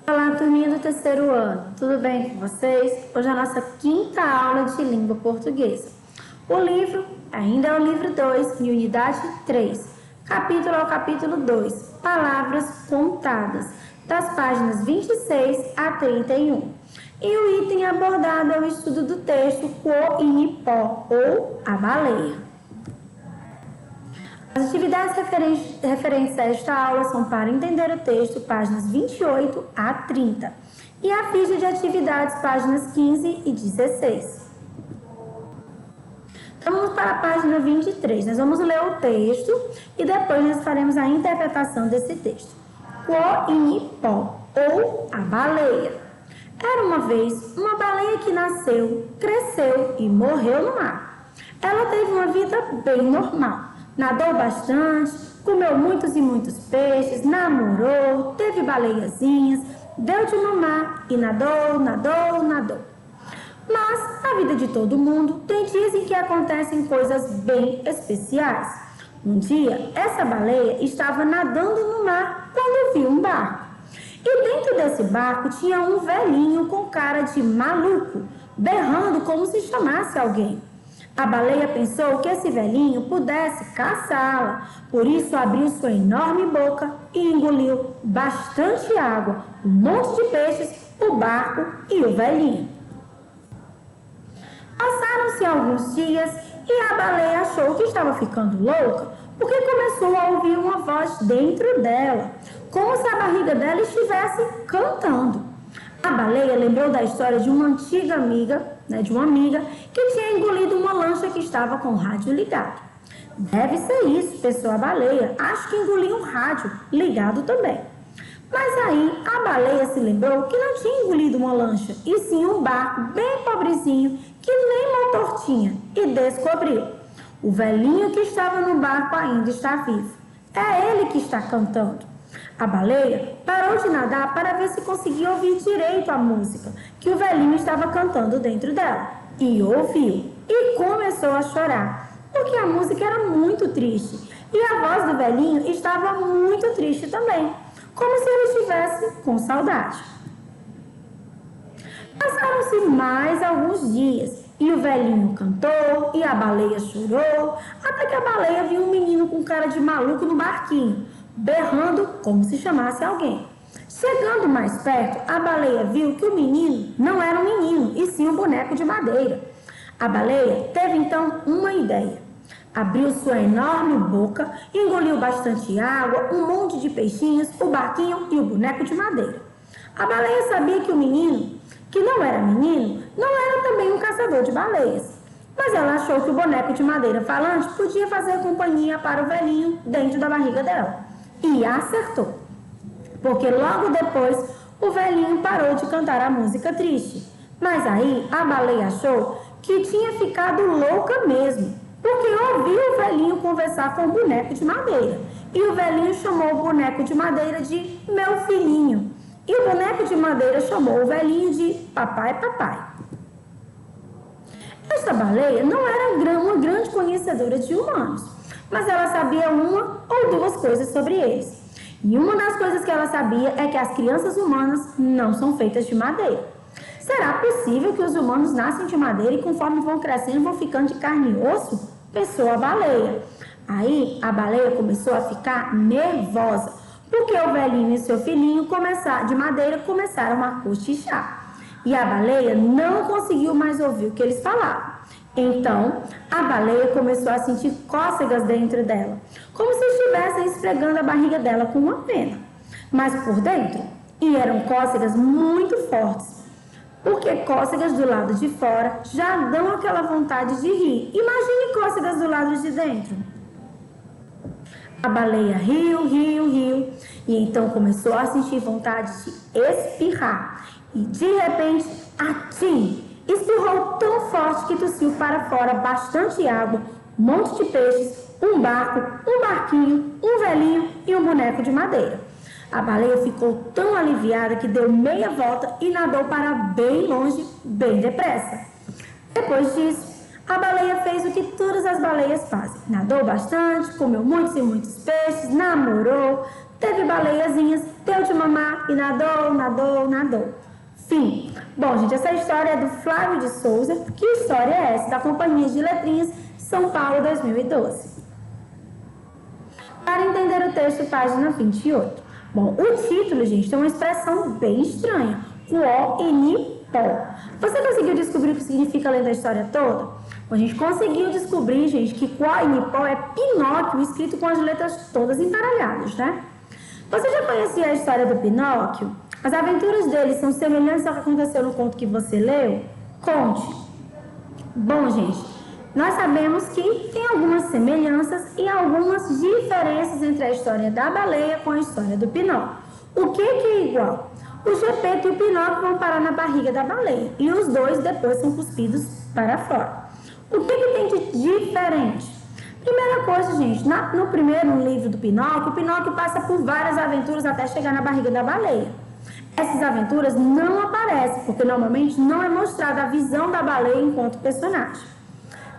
Olá, turminha do terceiro ano, tudo bem com vocês? Hoje é a nossa quinta aula de língua portuguesa. O livro ainda é o livro 2, em unidade 3, capítulo ao capítulo 2, palavras contadas, das páginas 26 a 31. E o item abordado é o estudo do texto Quo-Inipó, ou a baleia. As atividades referentes a esta aula são para entender o texto, páginas 28 a 30, e a ficha de atividades, páginas 15 e 16. Então, vamos para a página 23. Nós vamos ler o texto e depois nós faremos a interpretação desse texto. Quo-Inipó, ou a baleia. Era uma vez uma baleia que nasceu, cresceu e morreu no mar. Ela teve uma vida bem normal. Nadou bastante, comeu muitos e muitos peixes, namorou, teve baleiazinhas, deu-de no mar e nadou. Mas a vida de todo mundo tem dias em que acontecem coisas bem especiais. Um dia, essa baleia estava nadando no mar quando viu um barco. E dentro desse barco tinha um velhinho com cara de maluco, berrando como se chamasse alguém. A baleia pensou que esse velhinho pudesse caçá-la, por isso abriu sua enorme boca e engoliu bastante água, um monte de peixes, o barco e o velhinho. Passaram-se alguns dias e a baleia achou que estava ficando louca, porque começou a ouvir uma voz dentro dela, como se a barriga dela estivesse cantando. A baleia lembrou da história de uma antiga amiga, de uma amiga que tinha engolido uma lancha que estava com o rádio ligado. Deve ser isso, pensou a baleia. Acho que engoliu um rádio ligado também. Mas aí a baleia se lembrou que não tinha engolido uma lancha, e sim um barco bem pobrezinho que nem motor tinha, e descobriu. O velhinho que estava no barco ainda está vivo. É ele que está cantando. A baleia parou de nadar para ver se conseguia ouvir direito a música que o velhinho estava cantando dentro dela. E ouviu. E começou a chorar, porque a música era muito triste. E a voz do velhinho estava muito triste também, como se ele estivesse com saudade. Passaram-se mais alguns dias. E o velhinho cantou, e a baleia chorou, até que a baleia viu um menino com cara de maluco no barquinho, berrando como se chamasse alguém. Chegando mais perto, a baleia viu que o menino não era um menino, e sim um boneco de madeira. A baleia teve então uma ideia. Abriu sua enorme boca, engoliu bastante água, um monte de peixinhos, o barquinho e o boneco de madeira. A baleia sabia que o menino, que não era menino, não era também um caçador de baleias. Mas ela achou que o boneco de madeira falante podia fazer companhia para o velhinho dentro da barriga dela. E acertou. Porque logo depois o velhinho parou de cantar a música triste. Mas aí a baleia achou que tinha ficado louca mesmo, porque ouviu o velhinho conversar com o boneco de madeira. E o velhinho chamou o boneco de madeira de meu filhinho. E o boneco de madeira chamou o velhinho de papai. Esta baleia não era uma grande conhecedora de humanos, mas ela sabia uma ou duas coisas sobre eles. E uma das coisas que ela sabia é que as crianças humanas não são feitas de madeira. Será possível que os humanos nascem de madeira e conforme vão crescendo vão ficando de carne e osso? Pensou a baleia. Aí a baleia começou a ficar nervosa, porque o velhinho e seu filhinho de madeira começaram a cochichar. E a baleia não conseguiu mais ouvir o que eles falavam. Então, a baleia começou a sentir cócegas dentro dela, como se estivessem esfregando a barriga dela com uma pena. Mas por dentro, e eram cócegas muito fortes, porque cócegas do lado de fora já dão aquela vontade de rir. Imagine cócegas do lado de dentro. A baleia riu, e então começou a sentir vontade de espirrar. E de repente, atim! Espirrou tão forte que tossiu para fora bastante água, um monte de peixes, um barco, um barquinho, um velhinho e um boneco de madeira. A baleia ficou tão aliviada que deu meia volta e nadou para bem longe, bem depressa. Depois disso, a baleia fez o que todas as baleias fazem. Nadou bastante, comeu muitos e muitos peixes, namorou, teve baleiazinhas, deu de mamar e nadou, nadou, nadou. Fim. Bom, gente, essa história é do Flávio de Souza. Que história é essa? Da Companhia de Letrinhas, São Paulo, 2012. Para entender o texto, página 28. Bom, o título, gente, tem uma expressão bem estranha. Quo-ini-pó. Você conseguiu descobrir o que significa lendo a história toda? Bom, a gente conseguiu descobrir, gente, que quo-ini-pó é Pinóquio escrito com as letras todas embaralhadas, né? Você já conhecia a história do Pinóquio? As aventuras dele são semelhantes ao que aconteceu no conto que você leu? Conte. Bom, gente, nós sabemos que tem algumas semelhanças e algumas diferenças entre a história da baleia com a história do Pinóquio. O que é igual? O Gepeto e o Pinóquio vão parar na barriga da baleia e os dois depois são cuspidos para fora. O que tem de diferente? Primeira coisa, gente, no primeiro livro do Pinóquio, o Pinóquio passa por várias aventuras até chegar na barriga da baleia. Essas aventuras não aparecem, porque normalmente não é mostrada a visão da baleia enquanto personagem.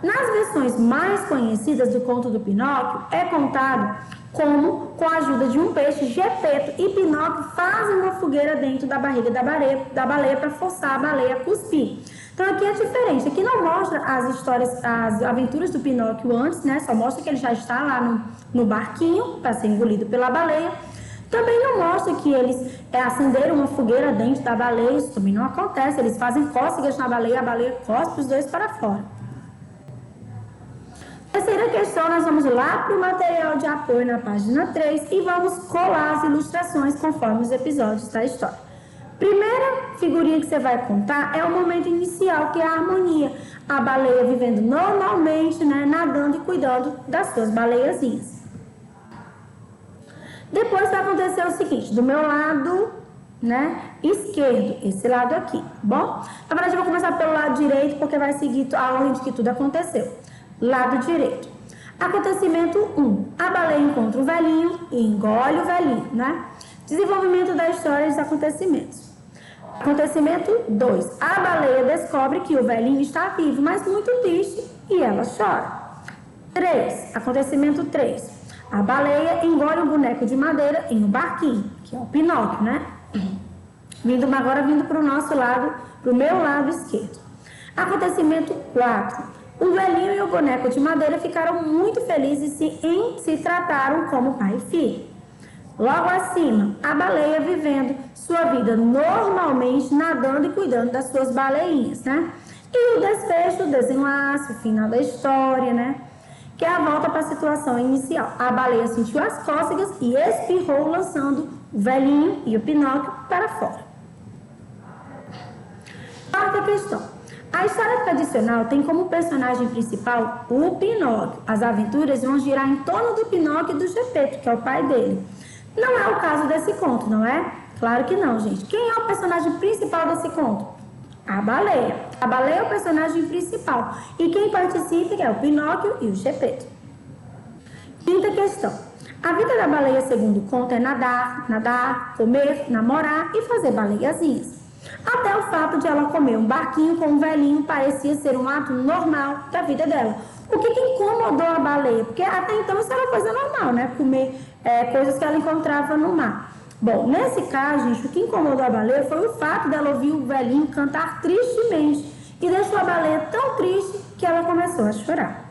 Nas versões mais conhecidas do conto do Pinóquio, é contado como, com a ajuda de um peixe, Gepeto e Pinóquio fazem uma fogueira dentro da barriga da baleia para forçar a baleia a cuspir. Então aqui é diferente, aqui não mostra as aventuras do Pinóquio antes, né? Só mostra que ele já está lá no barquinho para ser engolido pela baleia. Também não mostra que eles acenderam uma fogueira dentro da baleia, isso também não acontece. Eles fazem cócegas na baleia, a baleia cospe os dois para fora. Terceira questão, nós vamos lá para o material de apoio na página 3 e vamos colar as ilustrações conforme os episódios da história. Primeira figurinha que você vai contar é o momento inicial, que é a harmonia. A baleia vivendo normalmente, né, nadando e cuidando das suas baleiazinhas. Depois vai acontecer o seguinte, do meu lado, né, esquerdo, esse lado aqui, bom? Na verdade, eu vou começar pelo lado direito, porque vai seguir a ordem de que tudo aconteceu. Lado direito. Acontecimento 1. A baleia encontra o velhinho e engole o velhinho, né? Desenvolvimento da história e dos acontecimentos. Acontecimento 2. A baleia descobre que o velhinho está vivo, mas muito triste, e ela chora. 3. Acontecimento 3. A baleia engole um boneco de madeira em um barquinho, que é o Pinóquio, né? Agora vindo para o nosso lado, para o meu lado esquerdo. Acontecimento 4. O velhinho e o boneco de madeira ficaram muito felizes e se trataram como pai e filho. Logo acima, a baleia vivendo sua vida normalmente, nadando e cuidando das suas baleinhas, né? E o desfecho, o desenlace, o final da história, né? Que é a volta para a situação inicial. A baleia sentiu as cócegas e espirrou, lançando o velhinho e o Pinóquio para fora. Quarta questão. A história tradicional tem como personagem principal o Pinóquio. As aventuras vão girar em torno do Pinóquio e do Gepeto, que é o pai dele. Não é o caso desse conto, não é? Claro que não, gente. Quem é o personagem principal desse conto? A baleia. A baleia é o personagem principal. E quem participa é o Pinóquio e o Gepeto. Quinta questão. A vida da baleia, segundo o conto, é nadar, comer, namorar e fazer baleiazinhas. Até o fato de ela comer um barquinho com um velhinho parecia ser um ato normal da vida dela. O que incomodou a baleia? Porque até então isso era uma coisa normal, né? Comer coisas que ela encontrava no mar. Bom, nesse caso, gente, o que incomodou a baleia foi o fato dela ouvir o velhinho cantar tristemente. E deixou a baleia tão triste que ela começou a chorar.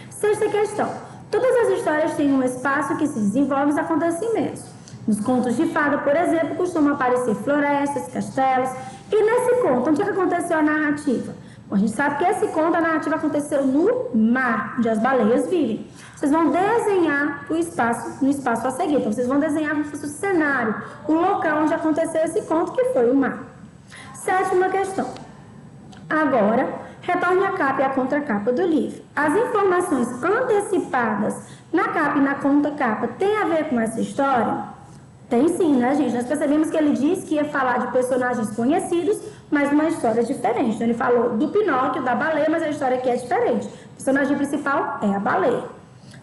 Sexta questão. Todas as histórias têm um espaço que se desenvolve os acontecimentos. Nos contos de fada, por exemplo, costumam aparecer florestas, castelos. E nesse conto, onde é que aconteceu a narrativa? Bom, a gente sabe que esse conto, a narrativa aconteceu no mar, onde as baleias vivem. Vocês vão desenhar no espaço a seguir. Então, vocês vão desenhar como se fosse o cenário, o local onde aconteceu esse conto, que foi o mar. Sétima questão. Agora, retorne a capa e a contracapa do livro. As informações antecipadas na capa e na contracapa têm a ver com essa história? Tem sim, né, gente? Nós percebemos que ele disse que ia falar de personagens conhecidos, mas uma história diferente. Então, ele falou do Pinóquio, da baleia, mas a história aqui é diferente. O personagem principal é a baleia,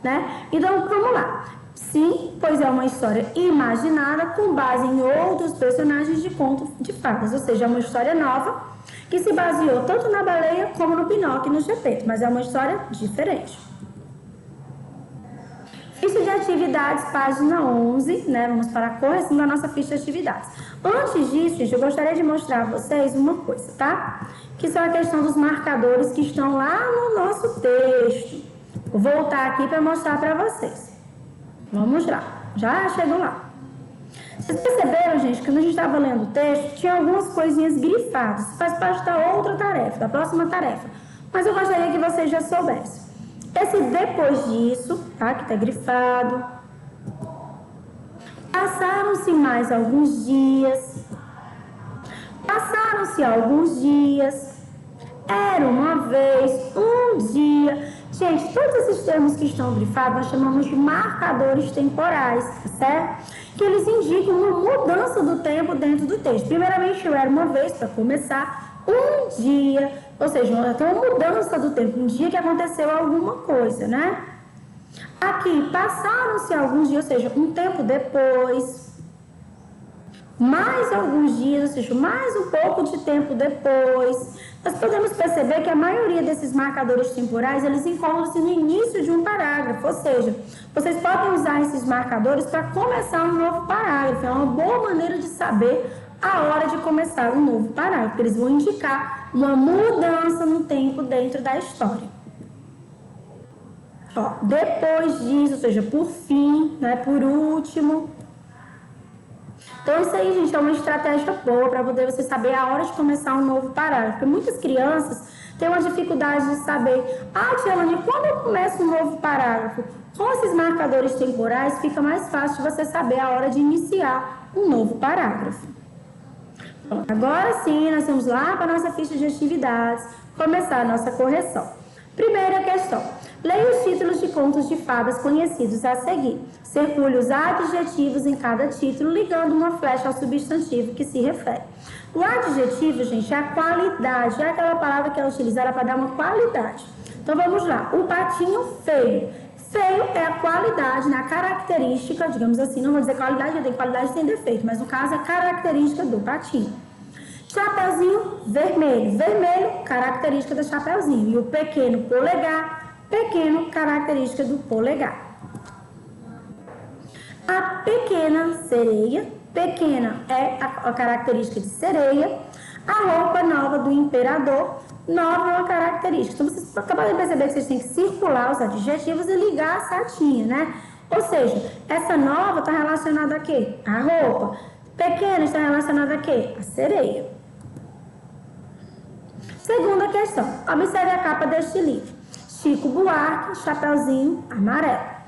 né? Então, vamos lá. Sim, pois é uma história imaginada com base em outros personagens de contos de fadas. Ou seja, é uma história nova que se baseou tanto na baleia como no Pinóquio e no Gepeto, mas é uma história diferente. Ficha de atividades, página 11, né? Vamos para a correção da nossa ficha de atividades. Antes disso, gente, eu gostaria de mostrar a vocês uma coisa, tá? Que são a questão dos marcadores que estão lá no nosso texto. Vou voltar aqui para mostrar para vocês. Vamos lá, já chegou lá. Vocês perceberam, gente, que quando a gente estava lendo o texto, tinha algumas coisinhas grifadas. Isso faz parte da outra tarefa, da próxima tarefa. Mas eu gostaria que vocês já soubessem. Esse depois disso, tá? Que está grifado. Passaram-se mais alguns dias. Passaram-se alguns dias. Era uma vez, um dia. Gente, todos esses termos que estão grifados nós chamamos de marcadores temporais, tá certo? Que eles indicam uma mudança do tempo dentro do texto. Primeiramente, era uma vez, para começar, um dia, ou seja, tem uma mudança do tempo, um dia que aconteceu alguma coisa, né? Aqui, passaram-se alguns dias, ou seja, um tempo depois, mais alguns dias, ou seja, mais um pouco de tempo depois. Nós podemos perceber que a maioria desses marcadores temporais, eles encontram-se no início de um parágrafo, ou seja, vocês podem usar esses marcadores para começar um novo parágrafo. É uma boa maneira de saber a hora de começar um novo parágrafo, porque eles vão indicar uma mudança no tempo dentro da história. Ó, depois disso, ou seja, por fim, né, por último. Então, isso aí, gente, é uma estratégia boa para poder você saber a hora de começar um novo parágrafo. Porque muitas crianças têm uma dificuldade de saber, tia Elane, quando eu começo um novo parágrafo? Com esses marcadores temporais, fica mais fácil de você saber a hora de iniciar um novo parágrafo. Pronto, agora sim, nós vamos lá para a nossa ficha de atividades, começar a nossa correção. Primeira questão. Leia os títulos de contos de fadas conhecidos a seguir. Circule os adjetivos em cada título, ligando uma flecha ao substantivo que se refere. O adjetivo, gente, é a qualidade, é aquela palavra que é utilizada para dar uma qualidade. Então, vamos lá. O patinho feio. Feio é a qualidade, né? A característica, digamos assim, não vou dizer qualidade, tem qualidade sem defeito, mas no caso é a característica do patinho. Chapeuzinho vermelho. Vermelho, característica do chapeuzinho. E o pequeno polegar, pequeno, característica do polegar. A pequena sereia, pequena é a característica de sereia. A roupa nova do imperador, nova é uma característica. Então, vocês acabaram de perceber que vocês têm que circular os adjetivos e ligar a setinha, né? Ou seja, essa nova está relacionada a quê? A roupa. Pequena está relacionada a quê? A sereia. Segunda questão. Observe a capa deste livro. Chico Buarque, Chapeuzinho Amarelo.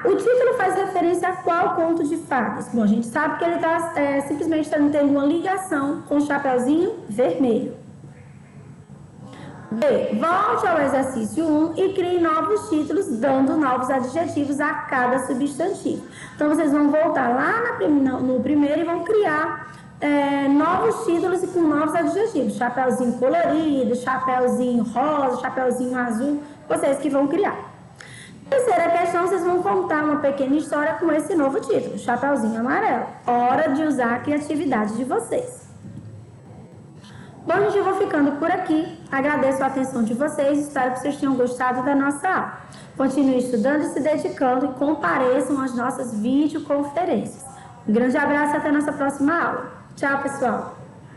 O título faz referência a qual conto de fadas? Bom, a gente sabe que ele está simplesmente tendo uma ligação com o Chapeuzinho Vermelho. B. Volte ao exercício 1 e crie novos títulos, dando novos adjetivos a cada substantivo. Então, vocês vão voltar lá no primeiro e vão criar novos títulos e com novos adjetivos. Chapeuzinho colorido, chapeuzinho rosa, chapeuzinho azul, vocês que vão criar. Terceira questão, vocês vão contar uma pequena história com esse novo título, Chapeuzinho Amarelo. Hora de usar a criatividade de vocês. Bom, gente, eu vou ficando por aqui. Agradeço a atenção de vocês. Espero que vocês tenham gostado da nossa aula. Continue estudando e se dedicando e compareçam às nossas videoconferências. Um grande abraço e até a nossa próxima aula. Tchau, pessoal!